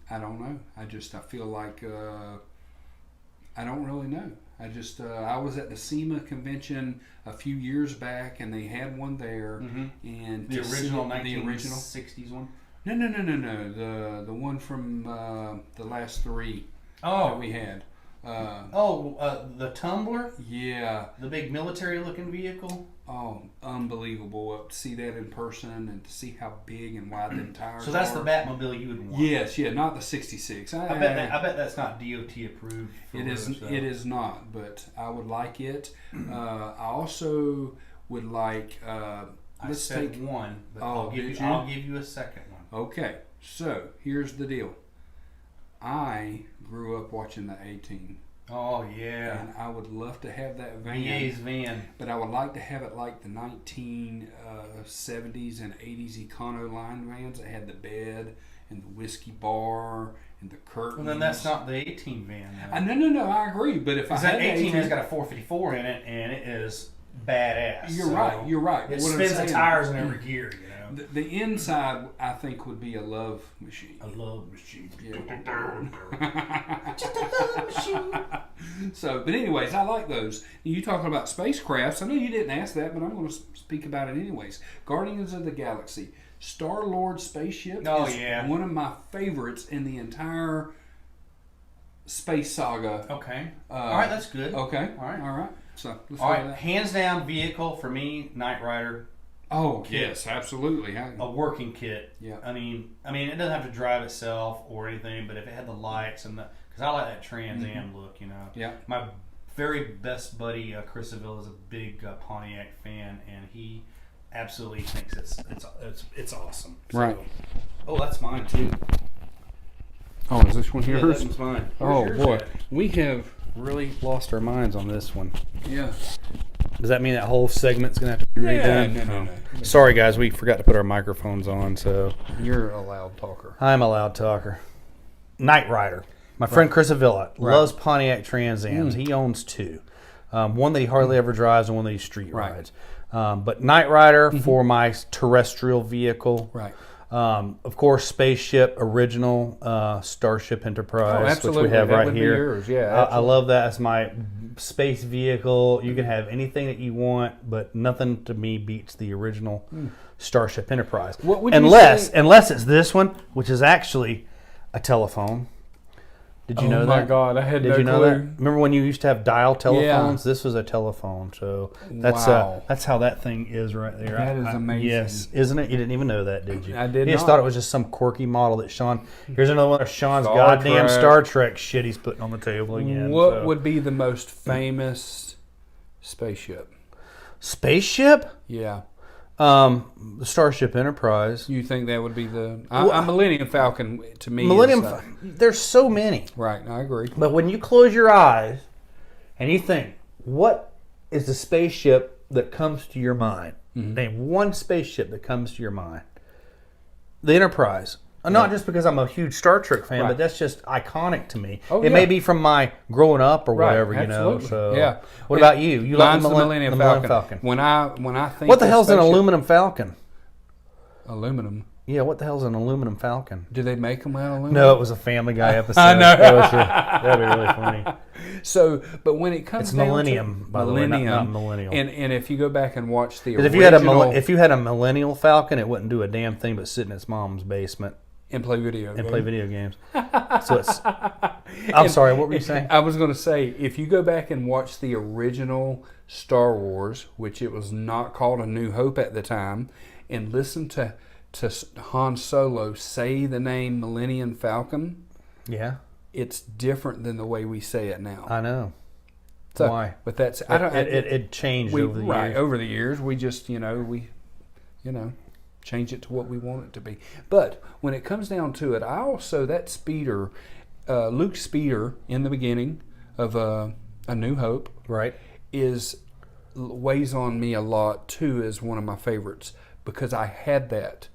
I don't know. I feel like, I don't really know. I was at the SEMA convention a few years back, and they had one there. And the original 1960s one? No. The one from the last three that we had. The Tumbler? Yeah. The big military-looking vehicle? Oh, unbelievable. To see that in person and to see how big and wide the tires are. So that's the Batmobile you would want? Yes, not the 66. I bet that's not DOT approved. It is not, but I would like it. I also would like... let's take one, but I'll give you a second one. Okay, so here's the deal. I grew up watching the A-Team. Oh, yeah. And I would love to have that van. VA's van. But I would like to have it like the 1970s and 80s Econo line vans that had the bed and the whiskey bar and the curtains. Well, then that's not the 18 van. No, I agree. But if I Because had that 18 18 has got a 454 in it, and it is badass. You're right. It What I'm spins the saying- tires in every gear, you know. The inside, I think, would be a love machine. A love machine. Yeah. Just a love machine. So, but anyways, I like those. You talking about spacecrafts? I know you didn't ask that, but I'm going to speak about it anyways. Guardians of the Galaxy, Star-Lord spaceship. Oh, is yeah. one of my favorites in the entire space saga. Okay. All right, that's good. Okay. All right. So, let's All go right, with that. hands down vehicle for me, Knight Rider. Oh, yes, absolutely. A working kit. Yeah. I mean, it doesn't have to drive itself or anything, but if it had the lights and because I like that Trans Am look, you know. Yeah. My very best buddy Chris Seville is a big Pontiac fan, and he absolutely thinks it's awesome. So, Right. Oh, that's mine too. Oh, is this one Yeah, yours? that one's mine. Oh, Where's boy. yours at? We have, Really lost our minds on this one. yeah. Does that mean that whole segment's gonna have to be redone? No. Sorry, guys, we forgot to put our microphones on, so You're a loud talker. I'm a loud talker. Knight Rider. My friend Chris Avila loves Pontiac Trans Ams. He owns two. One that he hardly ever drives and one that he street rides. But Knight Rider for my terrestrial vehicle. Right. Of course, spaceship original Starship Enterprise, which we have That right would be here. yours. Yeah, I love that as my space vehicle. You can have anything that you want, but nothing to me beats the original Starship Enterprise. What would you unless it's this one, which is actually a telephone. Did you know that? Oh my God, I had Did no you know clue. that? Remember when you used to have dial telephones? This was a telephone, so that's Wow. that's how that thing is right there. That is amazing. Yes, isn't it? You didn't even know that, did you? I did You just not. thought it was just some quirky model that Sean. Here's another one of Sean's Star goddamn Trek. Star Trek shit he's putting on the table again. What so. would be the most famous spaceship? Spaceship? Yeah. The Starship Enterprise. You think that would be the... a Millennium Falcon, to me, Millennium. is... There's so many. Right, I agree. But when you close your eyes and you think, what is the spaceship that comes to your mind? Name one spaceship that comes to your mind. The Enterprise. Not just because I'm a huge Star Trek fan, but that's just iconic to me. Oh, it may be from my growing up or whatever, you know. absolutely. So, Yeah. What about you? You like Mine's the the Millennium Falcon. When I think... What the of hell's an spaceship- aluminum Falcon? Aluminum. Yeah, what the hell's an aluminum Falcon? Do they make them out of aluminum? No, it was a Family Guy episode. I know. That'd be really funny. So, but when it comes It's down millennium, to by the way, not millennial. And if you go back and watch the Because original if you had a millennial Falcon, it wouldn't do a damn thing but sit in its mom's basement and play video and play video games. So it's. I'm sorry. What were you saying? I was going to say, if you go back and watch the original Star Wars, which it was not called A New Hope at the time, and listen to Han Solo say the name Millennium Falcon, Yeah, it's different than the way we say it now. I know. So, Why? But that's It changed over the years. over the years. We just change it to what we want it to be. But when it comes down to it, I also that speeder, Luke's speeder in the beginning of A New Hope, Right. weighs on me a lot too as one of my favorites because I had that.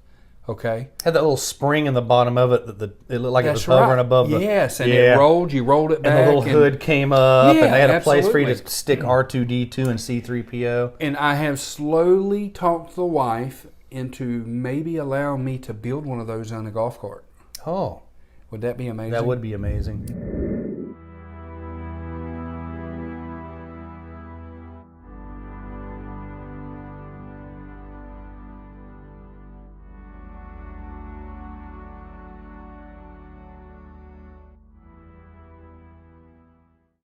Okay. Had that little spring in the bottom of it that it looked like That's it was hovering right. above the. Yes, and Yeah. it rolled. You rolled it back, And the little hood came up, Yeah, and they had a place for you absolutely. to stick R2D2 and C3PO. And I have slowly talked the wife into maybe allowing me to build one of those on a golf cart. Oh, Would that be amazing? that would be amazing.